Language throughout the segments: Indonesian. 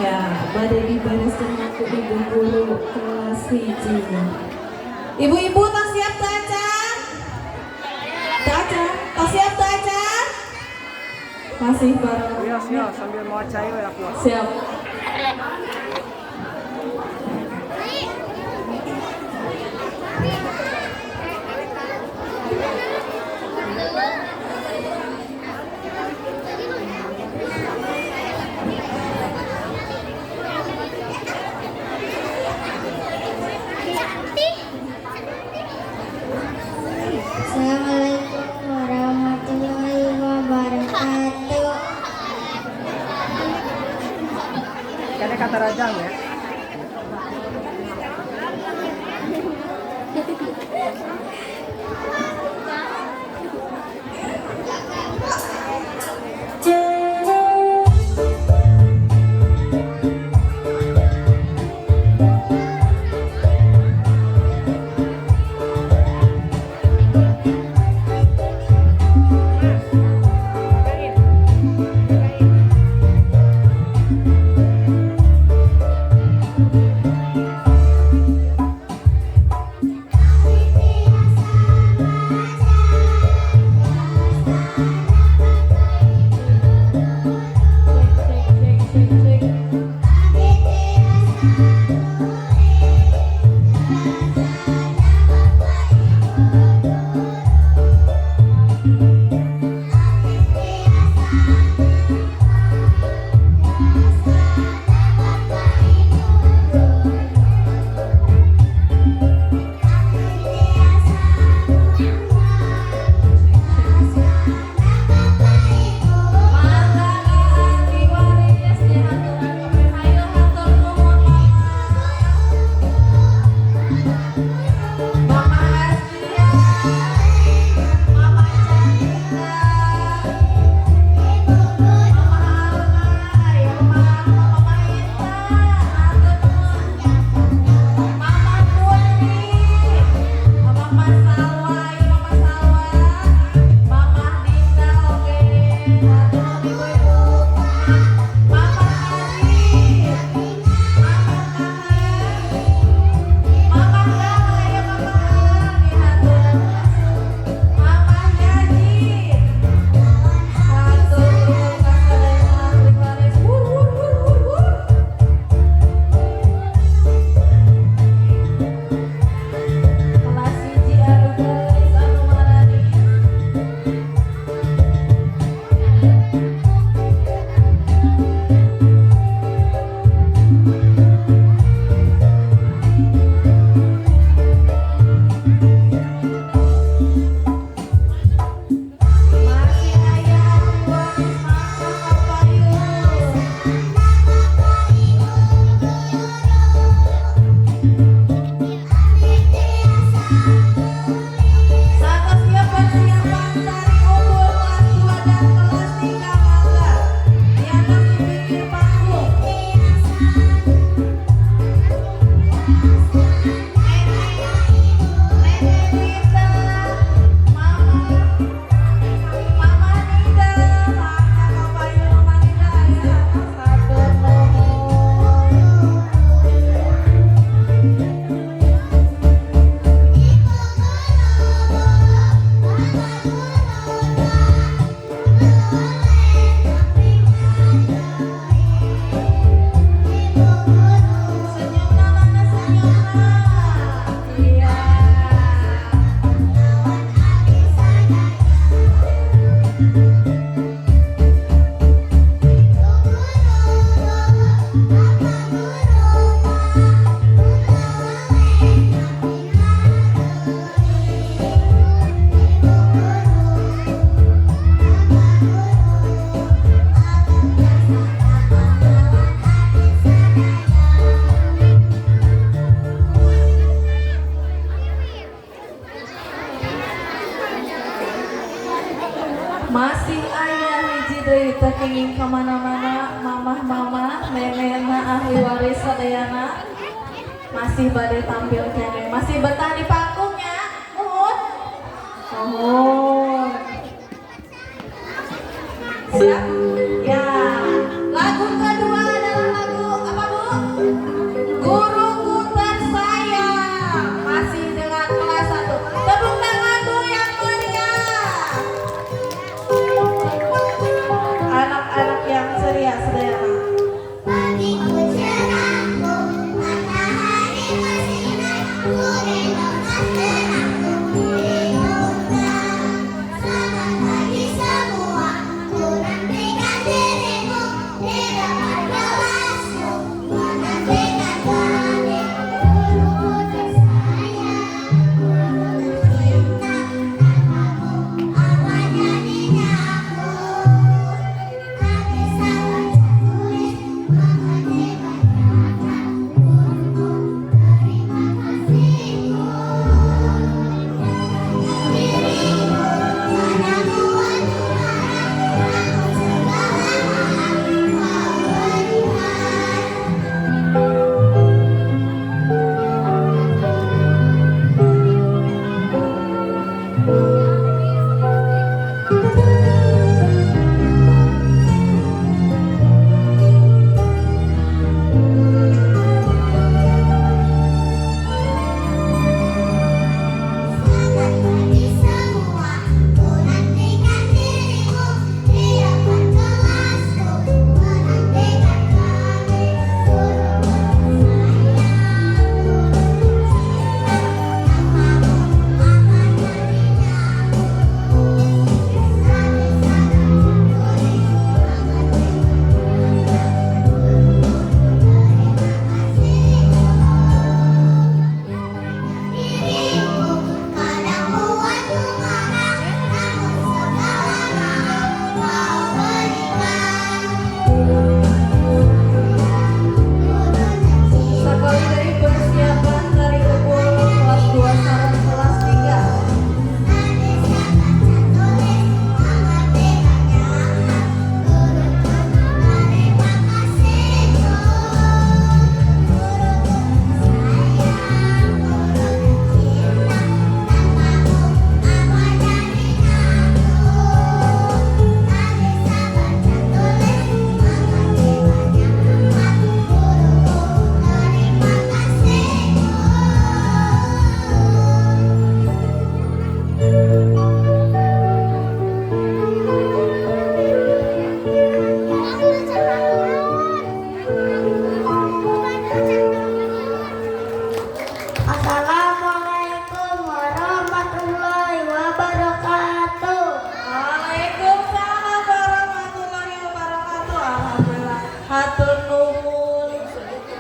Ya, badai dibareskan aku ibu guru kelas 1. Ibu-ibu tak siap Caca? Caca, tak siap Caca? Masih bareng. Iya, siap sambil mau cair ya aku. Siap. Assalamualaikum warahmatullahi wabarakatuh. Kayaknya kata rajang ya. Masih ayah hiji deui teh kenging kemana-mana, mamah-mamah, nenena ahli waris sadayana masih bade tampil kene, masih betah di panggungnya, mohon. Mohon. Siap? Ya. Lagu kedua adalah lagu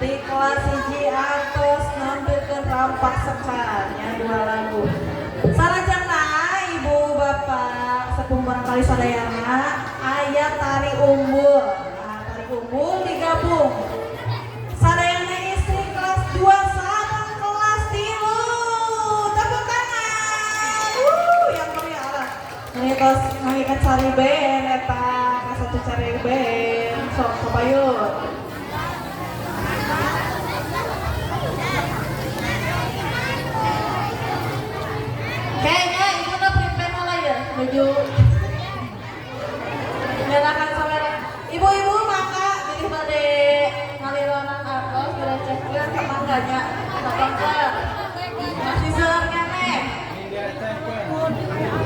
di kelas hiji artos nampilkan rampak sekarnya 2 lagu. Sarajana ibu bapak sepuh barangkali sadayana aya tari umbul. Nah, tari umbul digabung. Sadayana istri kelas 2 sareng kelas 3. Tepuk tangan. Yang meriah lah. Ini tos mengikat cari band eta kasatu cari band. Sok kapayun. Kayaknya ibu udah prepare lah ya baju. Nyalakan kamera. Ibu-ibu maka jadi pada ngalironan atau direcehkeun ka mangganya. Kapangka. Masih seurnya nih.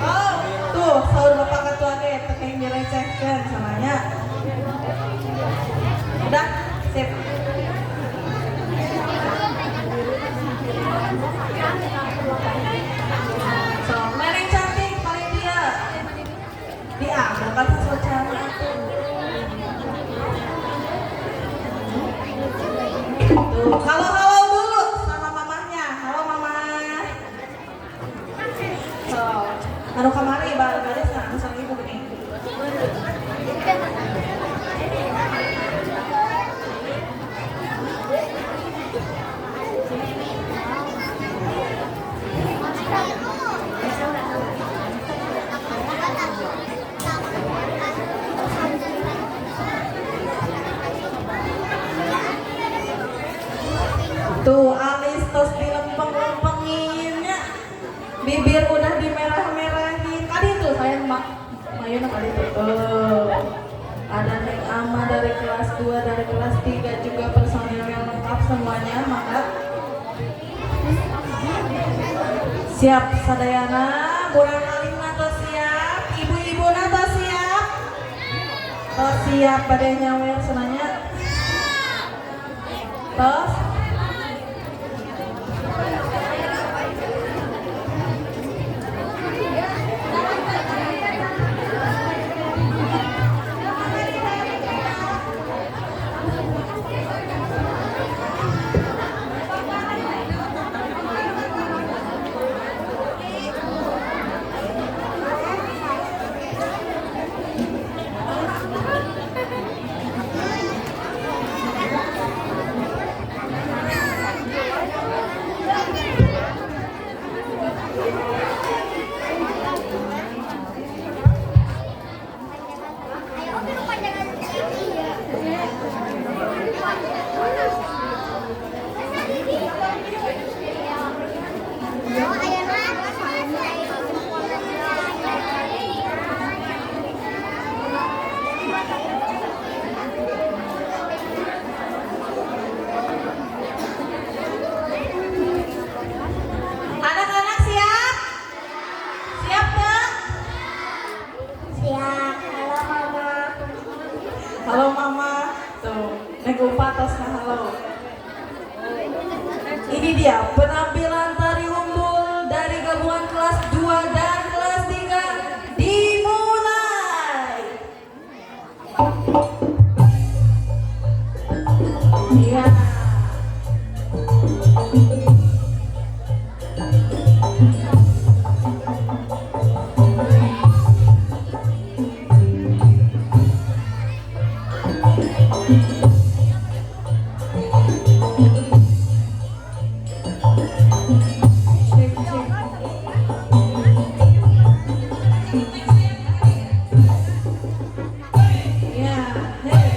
Oh, tuh saur bapak ketua ge teh direcehkeun samanya. Udah, sip. So, Mering cantik paling dia. Dia bakal sosial aku. Tuh, halo dulu sama mamahnya. Halo mama. So, anu kamari baris nah sama ibu gini. Tuh alis tos dilempeng-lempenginnya, bibir udah dimerah-merahin. Kali tuh sayang Mayuna kali tuh. Ada Neng Ama dari kelas 2, dari kelas 3 juga personil yang lengkap semuanya. Maka siap sadayana, burang alim nato siap, ibu-ibu nato siap. Tos siap pada nyawer senanya. Tos anak-anak siap? Siap gak? Siap. Halo mama. Halo mama. Tuh, Neng Upa tosna halo. Ini dia penampilan tari umbul dari gabungan kelas 2 dan kelas 3 dimulai. Iya. Iya. Hey.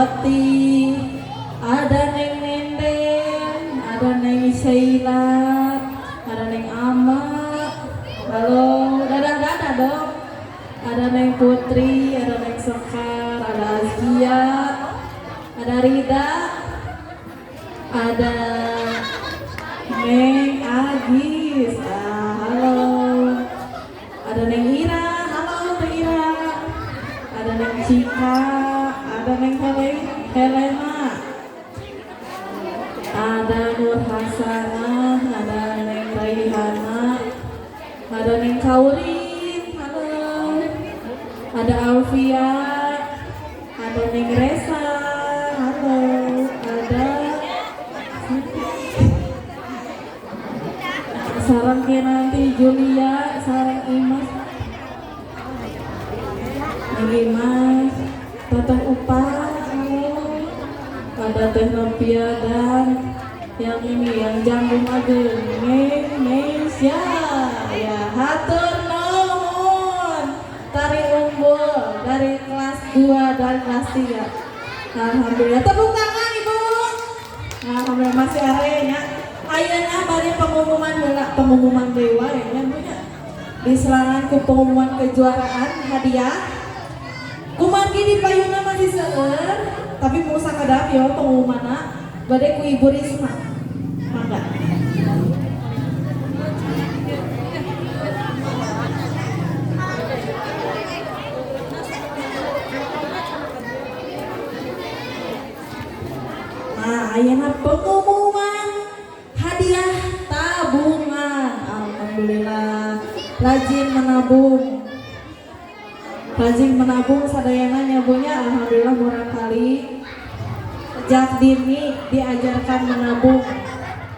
Wati, ada Neng Nenden, ada Neng Sheila, ada Neng Ama. Halo, dadah dong. Ada Neng Putri, ada Neng Sekar, ada Azkia, ada Rida, ada Neng Agis. Halo. Ada Neng Ira, halo Neng Ira. Ada Neng Cika, ada Neng Helena. Ada Nur Hasanah, ada Neng Raihana, ada Neng Kaurin, halo. Ada Alfia, ada Neng Resa, halo. Ada sarang nanti Julia, sarang Imas, Neng Imas, Teteh Upah, halo. Ada Teh Novia dan yang ini yang jambung ageng Neng Nesya, ya hatur nuhun. Tari Umbul dari kelas 2 dan kelas 3. Alhamdulillah, tepuk tangan Ibu. Alhamdulillah masih arenya. Ayeuna bari pengumuman dewa ya punya. Di serangan ku pengumuman kejuaraan hadiah. Kumargi di payuna masih seueur, tapi mau sakadap ya pengumumanna bade ku Ibu Risma. Mangga. Nah, ayeuna pengumuman hadiah tabungan. Alhamdulillah rajin menabung sadayana nyabunya. Alhamdulillah murah kali sejak dini diajarkan menabung.